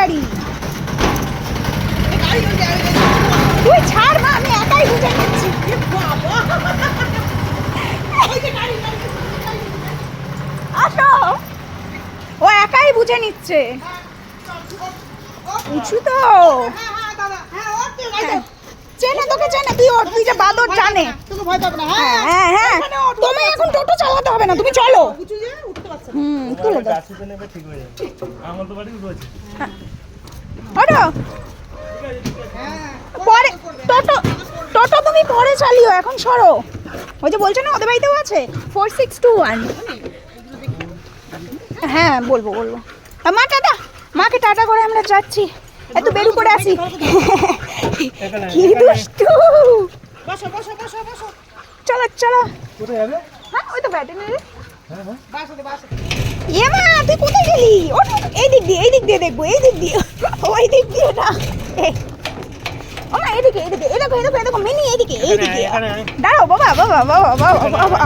গাড়ি। তুই ছাড় মা, আমি একাই বুঝে নিচ্ছি। আসো, ও একাই বুঝে নিচ্ছে। উঁচু তো চেনে, তোকে চেনে, তুই ওর, তুই যে বাদর জানে। হ্যাঁ হ্যাঁ, তোমায় এখন টোটো চালাতে হবে না, তুমি চলো। তুলে দাও। ওঠো। পরে টোটো, টোটো তুমি পরে চালিও, এখন সরো। ওই যে বলছো না ওদের বাড়িতেও আছে 4621। হ্যাঁ বলবো বলবো। মা টাটা, মাকে টাটা করে আমরা যাচ্ছি। এত বেরু করে আসি। কি দুষ্টু। চলো চলো। হ্যাঁ ওই তো ব্যাটারি। এ মা তুই কোথায় গেলি? এই দিক দিয়ে দেখবো, এই দিক দিয়ে, ওই দিক দিয়ে না। ও মা এদিকে, এই দেখো মিনি, এইদিকে। দাঁড়াও বাবা বাবা বাবা বাবা বাবা।